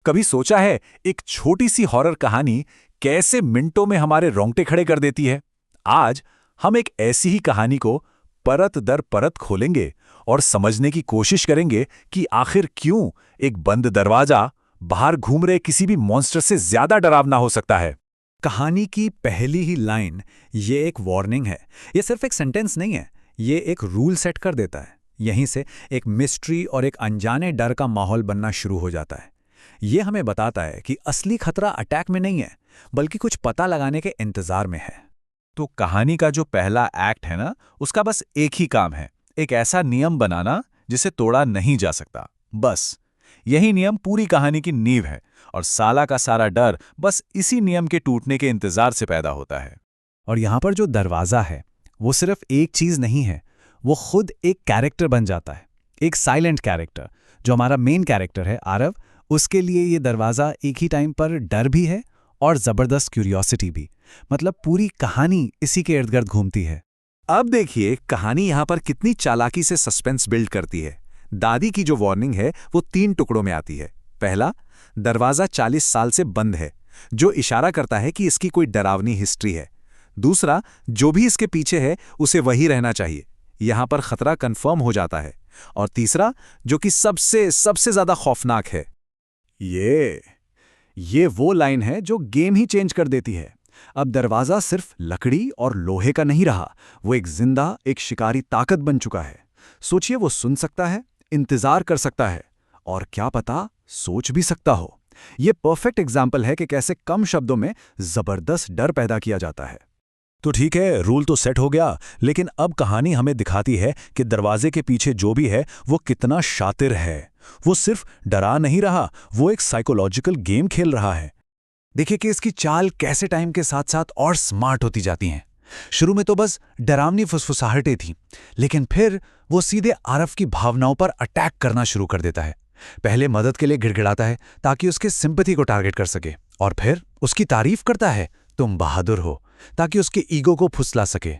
कभी सोचा है एक छोटी सी हॉरर कहानी कैसे मिनटों में हमारे रोंगटे खड़े कर देती है? आज हम एक ऐसी ही कहानी को परत दर परत खोलेंगे और समझने की कोशिश करेंगे कि आखिर क्यों एक बंद दरवाजा बाहर घूम रहे किसी भी मॉन्स्टर से ज्यादा डरावना हो सकता है। कहानी की पहली ही लाइन ये एक वार्निंग है। ये सिर्फ एक सेंटेंस नहीं है, ये एक रूल सेट कर देता है। यहीं से एक मिस्ट्री और एक अनजाने डर का माहौल बनना शुरू हो जाता है। ये हमें बताता है कि असली खतरा अटैक में नहीं है, बल्कि कुछ पता लगाने के इंतजार में है। तो कहानी का जो पहला एक्ट है ना, उसका बस एक ही काम है, एक ऐसा नियम बनाना जिसे तोड़ा नहीं जा सकता। बस यही नियम पूरी कहानी की नींव है और साला का सारा डर बस इसी नियम के टूटने के इंतजार से पैदा होता है। और यहाँ पर जो दरवाज़ा है वो सिर्फ एक चीज़ नहीं है, वो खुद एक कैरेक्टर बन जाता है। एक साइलेंट कैरेक्टर। जो हमारा मेन कैरेक्टर है आरव, उसके लिए ये दरवाज़ा एक ही टाइम पर डर भी है और ज़बरदस्त क्यूरियोसिटी भी। मतलब पूरी कहानी इसी के इर्द गिर्द घूमती है। अब देखिए कहानी यहां पर कितनी चालाकी से सस्पेंस बिल्ड करती है। दादी की जो वार्निंग है वो 3 टुकड़ों में आती है। पहला, दरवाजा 40 साल से बंद है, जो इशारा करता है कि इसकी कोई डरावनी हिस्ट्री है। दूसरा, जो भी इसके पीछे है उसे वही रहना चाहिए, यहां पर खतरा कंफर्म हो जाता है। और तीसरा, जो कि सबसे सबसे ज्यादा खौफनाक है, ये वो लाइन है जो गेम ही चेंज कर देती है। अब दरवाजा सिर्फ लकड़ी और लोहे का नहीं रहा, वो एक जिंदा, एक शिकारी ताकत बन चुका है। सोचिए, वो सुन सकता है, इंतजार कर सकता है और क्या पता सोच भी सकता हो। ये परफेक्ट एग्जाम्पल है कि कैसे कम शब्दों में जबरदस्त डर पैदा किया जाता है। तो ठीक है, रूल तो सेट हो गया, लेकिन अब कहानी हमें दिखाती है कि दरवाजे के पीछे जो भी है वो कितना शातिर है। वो सिर्फ डरा नहीं रहा, वो एक साइकोलॉजिकल गेम खेल रहा है। देखिए कि इसकी चाल कैसे टाइम के साथ साथ और स्मार्ट होती जाती हैं। शुरू में तो बस डरावनी फुसफुसाहटें थीं, लेकिन फिर वो सीधे आरव की भावनाओं पर अटैक करना शुरू कर देता है। पहले मदद के लिए गिड़गिड़ाता है ताकि उसके सिंपैथी को टारगेट कर सके, और फिर उसकी तारीफ करता है, तुम बहादुर हो, ताकि उसके ईगो को फुसला सके।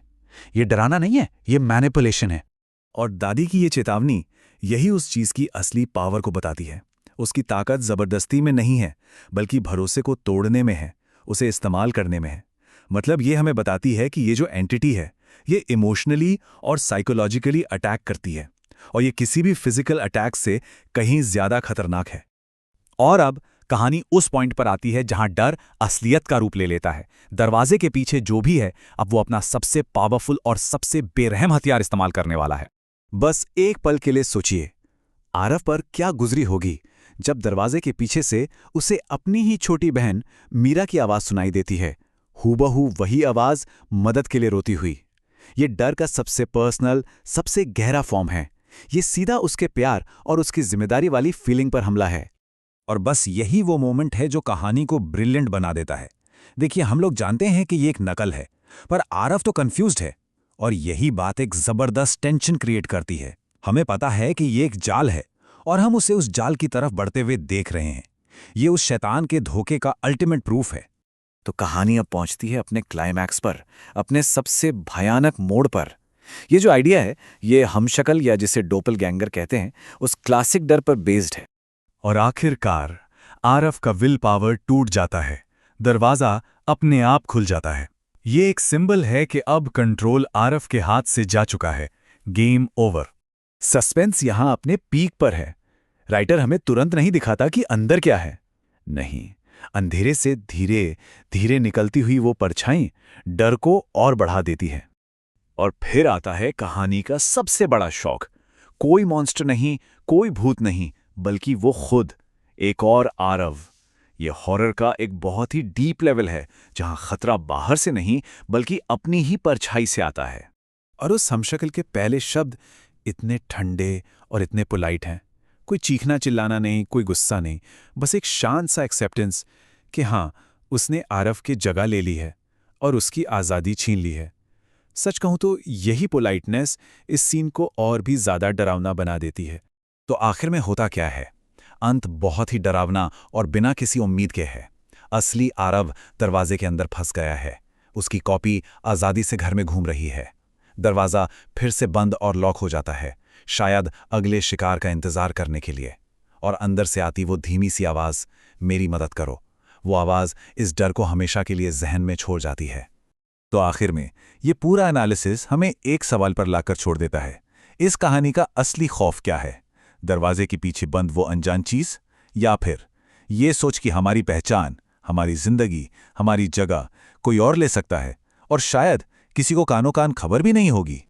ये डराना नहीं है, ये मैनिपुलेशन है। और दादी की ये चेतावनी यही उस चीज की असली पावर को बताती है। उसकी ताकत जबरदस्ती में नहीं है, बल्कि भरोसे को तोड़ने में है, उसे इस्तेमाल करने में है। मतलब ये हमें बताती है कि ये जो एंटिटी है, ये इमोशनली और साइकोलॉजिकली अटैक करती है, और ये किसी भी फिजिकल अटैक से कहीं ज्यादा खतरनाक है। और अब कहानी उस पॉइंट पर आती है जहां डर असलियत का रूप ले लेता है। दरवाजे के पीछे जो भी है, अब वो अपना सबसे पावरफुल और सबसे बेरहम हथियार इस्तेमाल करने वाला है। बस एक पल के लिए सोचिए, आरव पर क्या गुजरी होगी जब दरवाजे के पीछे से उसे अपनी ही छोटी बहन मीरा की आवाज सुनाई देती है। हूबहू वही आवाज, मदद के लिए रोती हुई। ये डर का सबसे पर्सनल, सबसे गहरा फॉर्म है। ये सीधा उसके प्यार और उसकी जिम्मेदारी वाली फीलिंग पर हमला है। और बस यही वो मोमेंट है जो कहानी को ब्रिलियंट बना देता है। देखिए, हम लोग जानते हैं कि ये एक नकल है, पर आरव तो कंफ्यूज्ड है, और यही बात एक जबरदस्त टेंशन क्रिएट करती है। हमें पता है कि ये एक जाल है, और हम उसे उस जाल की तरफ बढ़ते हुए देख रहे हैं। ये उस शैतान के धोखे का अल्टीमेट प्रूफ है। तो कहानी अब पहुंचती है अपने क्लाइमैक्स पर, अपने सबसे भयानक मोड़ पर। ये जो आइडिया है, ये हमशक्ल या जिसे डोपलगैंगर कहते हैं, उस क्लासिक डर पर बेस्ड है। और आखिरकार आरव का विल पावर टूट जाता है, दरवाजा अपने आप खुल जाता है। ये एक सिंबल है कि अब कंट्रोल आरव के हाथ से जा चुका है। Game over. सस्पेंस यहां अपने पीक पर है। राइटर हमें तुरंत नहीं दिखाता कि अंदर क्या है। नहीं, अंधेरे से धीरे धीरे निकलती हुई वो परछाई डर को और बढ़ा देती है। और फिर आता है कहानी का सबसे बड़ा शौक। कोई मॉन्स्टर नहीं, कोई भूत नहीं, बल्कि वो खुद, एक और आरव। ये हॉरर का एक बहुत ही डीप लेवल है, जहां खतरा बाहर से नहीं बल्कि अपनी ही परछाई से आता है। और उस हमशक्ल के पहले शब्द इतने ठंडे और इतने पोलाइट हैं। कोई चीखना चिल्लाना नहीं, कोई गुस्सा नहीं, बस एक शांत सा एक्सेप्टेंस कि हाँ, उसने आरव की जगह ले ली है और उसकी आज़ादी छीन ली है। सच कहूं तो यही पोलाइटनेस इस सीन को और भी ज़्यादा डरावना बना देती है। तो आखिर में होता क्या है? अंत बहुत ही डरावना और बिना किसी उम्मीद के है। असली आरव दरवाजे के अंदर फंस गया है। उसकी कॉपी आज़ादी से घर में घूम रही है। दरवाज़ा फिर से बंद और लॉक हो जाता है, शायद अगले शिकार का इंतजार करने के लिए। और अंदर से आती वो धीमी सी आवाज़, मेरी मदद करो। वो आवाज़ इस डर को हमेशा के लिए जहन में छोड़ जाती है। तो आखिर में ये पूरा एनालिसिस हमें एक सवाल पर लाकर छोड़ देता है। इस कहानी का असली खौफ क्या है? दरवाजे के पीछे बंद वो अनजान चीज़, या फिर ये सोच कि हमारी पहचान, हमारी जिंदगी, हमारी जगह कोई और ले सकता है, और शायद किसी को कानो कान खबर भी नहीं होगी।